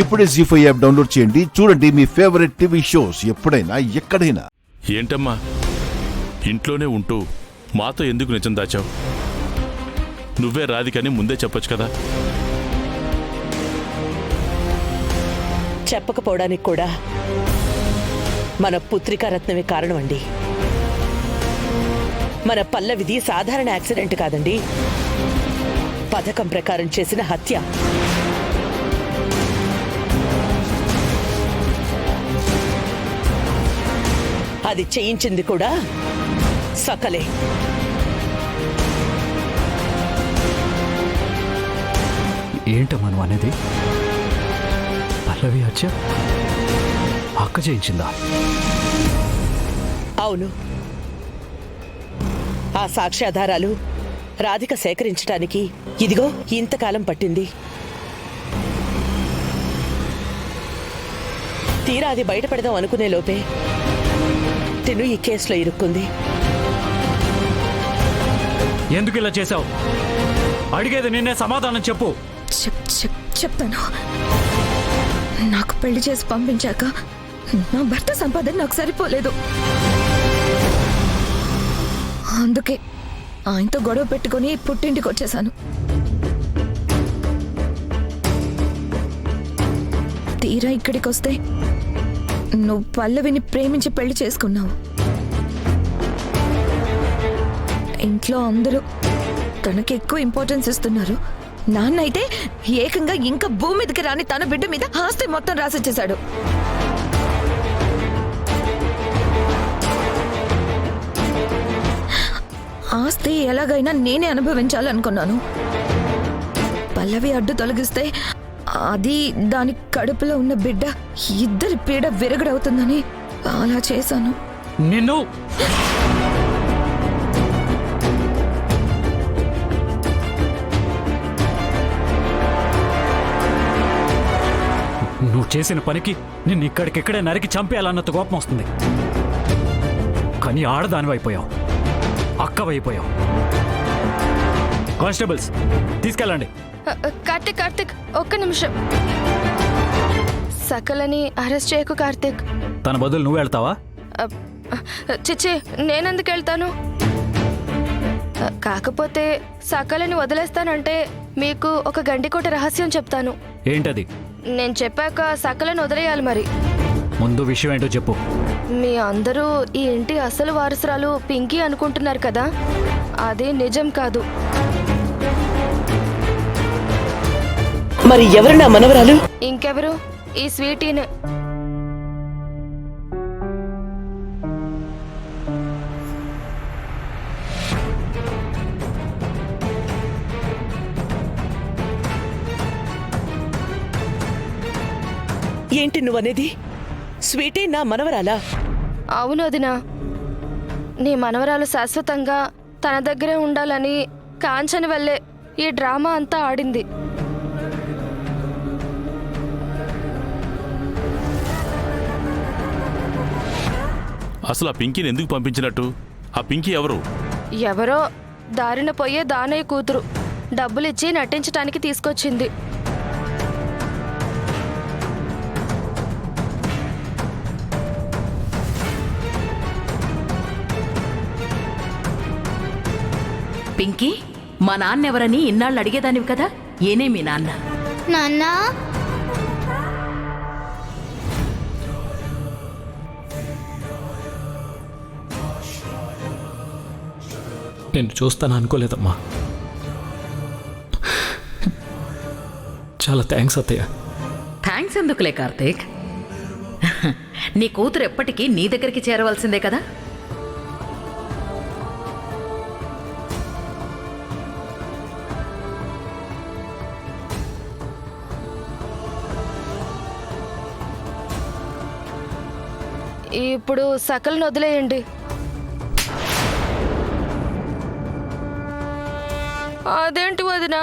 ఇప్పుడే జీ5 app download చేయండి. చూడండి మీ ఫేవరెట్ టీవీ షోస్ ఎప్పుడైనా ఎక్కడైనా. ఏంటమ్మా ఇంట్లోనే ఉంటూ మాతో ఎందుకు నిజం దాచావు? నువ్వే రాధికని ముందే చెప్పొచ్చు కదా. చెప్పకపోవడానికి కూడా మన పుత్రికారత్నమే కారణం అండి. మన పల్లవిది సాధారణ యాక్సిడెంట్ కాదండి, పథకం ప్రకారం చేసిన హత్య. అది చేయించింది కూడా సకలే. ఏంటమ్మా నువ్వు అనేది? పల్లవి హత్య అక్క చేయించిందా? అవును. ఆ సాక్ష్యాధారాలు రాధిక సేకరించడానికి ఇదిగో ఇంతకాలం పట్టింది. తీరా అది బయటపడదాం అనుకునే లోపే తిను ఈ కేసులో ఇరుక్కుంది. ఎందుకు ఇలా చేశావు? అడిగేది నిన్నే, సమాధానం చెప్పు. చెప్తాను. నాకు పెళ్లి చేసి పంపించాక నా భర్త సంపాదన నాకు సరిపోలేదు. అందుకే ఆయనతో గొడవ పెట్టుకుని పుట్టింటికి వచ్చేసాను. తీరా ఇక్కడికి వస్తే నువ్వు పల్లవిని ప్రేమించి పెళ్లి చేసుకున్నావు. ఇంట్లో అందరూ తనకి ఎక్కువ ఇంపార్టెన్స్ ఇస్తున్నారు. నాన్న అయితే ఏకంగా ఇంకా భూమి మీదకి రాని తన బిడ్డ మీద ఆస్తి మొత్తం రాసిచ్చేశాడు. ఆస్తి ఎలాగైనా నేనే అనుభవించాలనుకున్నాను. పల్లవి అడ్డు తొలగిస్తే అది దాని కడుపులో ఉన్న బిడ్డ ఇద్దరి పీడ విరగడవుతుందని అలా చేశాను. నిన్ను నువ్వు చేసిన పనికి నిన్ను ఇక్కడికిక్కడే నరికి చంపేయాలన్నంత కోపం వస్తుంది. కానీ ఆడదానివైపోయావు, అక్కవైపోయావు. కానిస్టేబుల్స్ తీసుకెళ్ళండి. కార్తిక్ ఒక్క నిమిషం. సకలని అరెస్ట్ చేయకు కార్తిక్. తన బదులు నువ్వు వెళ్తావా? చిచ్చి, నేనెందుకు వెళ్తాను? కాకపోతే సకలని వదిలేస్తానంటే మీకు ఒక గండికోట రహస్యం చెప్తాను. ఏంటది? నేను చెప్పాక సకలని వదిలేయాలి. మరి ముందు విషయం ఏంటో చెప్పు. మీ అందరూ ఈ ఇంటి అసలు వారసురాలు పింకీ అనుకుంటున్నారు కదా, అది నిజం కాదు. మరి ఎవరు నా మనవరాలు? ఇంకెవరు? ఈ స్వీటీనే. ఏంటి నువ్వనేది? స్వీటీ నా మనవరాలా? అవును వదినా. నీ మనవరాలు శాశ్వతంగా తన దగ్గరే ఉండాలని కాంచని వల్లే ఈ డ్రామా అంతా ఆడింది. అసలు ఆ పింకీని ఎందుకు పంపించినట్టు? ఆ పింకీ ఎవరు? ఎవరో దారిన పోయే దానయ్య కూతురు. డబ్బులిచ్చి నటించటానికి తీసుకొచ్చింది. పింకీ, మా నాన్న ఎవరని ఇన్నాళ్ళు అడిగేదానివి కదా, ఏనే మీ నాన్న? నాన్న, నేను చూస్తాను అనుకోలేదమ్మా. చాలా థ్యాంక్స్ అత్తయ్య. థ్యాంక్స్ ఎందుకులే కార్తీక్, నీ కూతురు ఎప్పటికీ నీ దగ్గరికి చేరవలసిందే కదా. ఇప్పుడు సకలను వదిలేయండి. అదేంటి వదినా,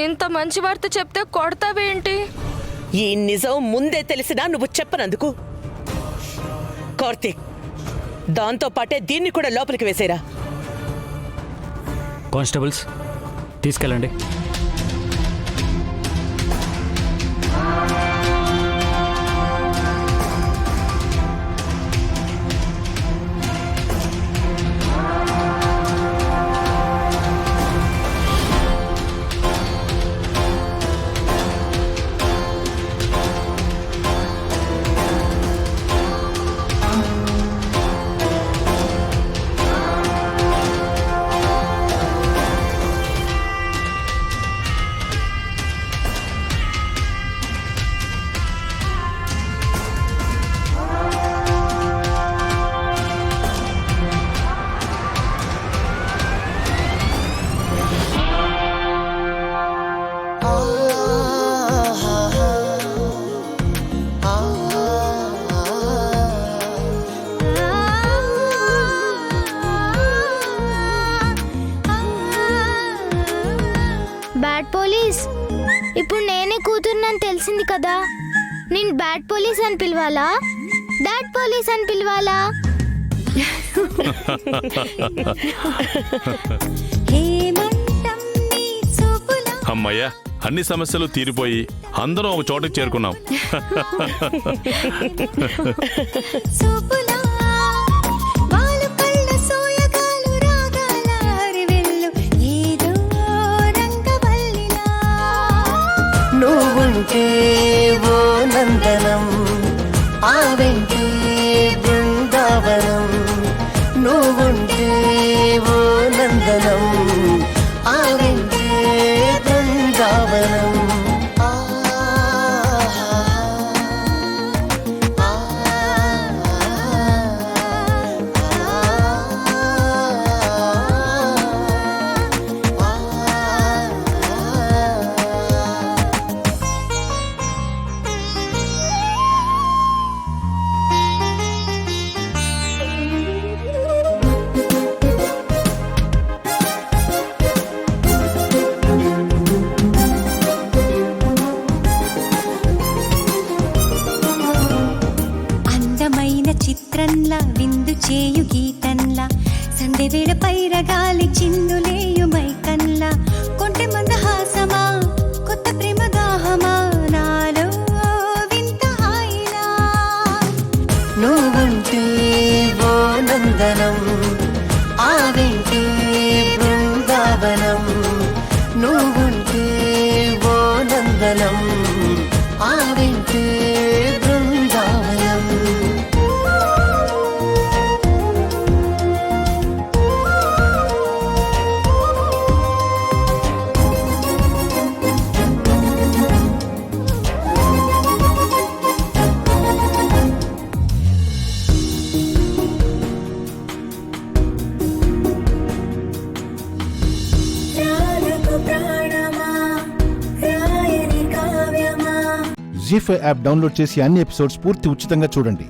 ఇంత మంచి వార్త చెప్తే కొడతావేంటి? ఈ నిజం ముందే తెలిసినా నువ్వు చెప్పనందుకు. కార్తీక్, దాంతో పాటే దీన్ని కూడా లోపలికి వేసేరా. కానిస్టేబుల్స్ తీసుకెళ్ళండి. కదా. నేను బ్యాడ్ పోలీస్ అని పిలవాలా, డాడ్ పోలీస్ అని పిలవాలా? అమ్మయ్యా, అన్ని సమస్యలు తీరిపోయి అందరం ఒక చోటకి చేరుకున్నాం. నువ్వుంటే ఓ నందనం, ఆ వెంటే బృందావనం. నువ్వుంటే ఓ నందనం, ఆ వెంటే బృందావనం. చిత్రంలా విందు చేయు గీతంలా సందెవేళ పైరగాలి చిందులేయు మైకన్లా కొంటె మందహాసమా కొత్త ప్రేమ దాహమా నాలో వింత హాయిలా. నువ్వుంటే ఓ నందనం, ఆ వెంటే బృందావనం. నువ్వుంటే ఓ నందనం, ఆ వెంటే బృందావనం. జీ5 యాప్ డౌన్లోడ్ చేసి అన్ని ఎపిసోడ్స్ పూర్తి ఉచితంగా చూడండి.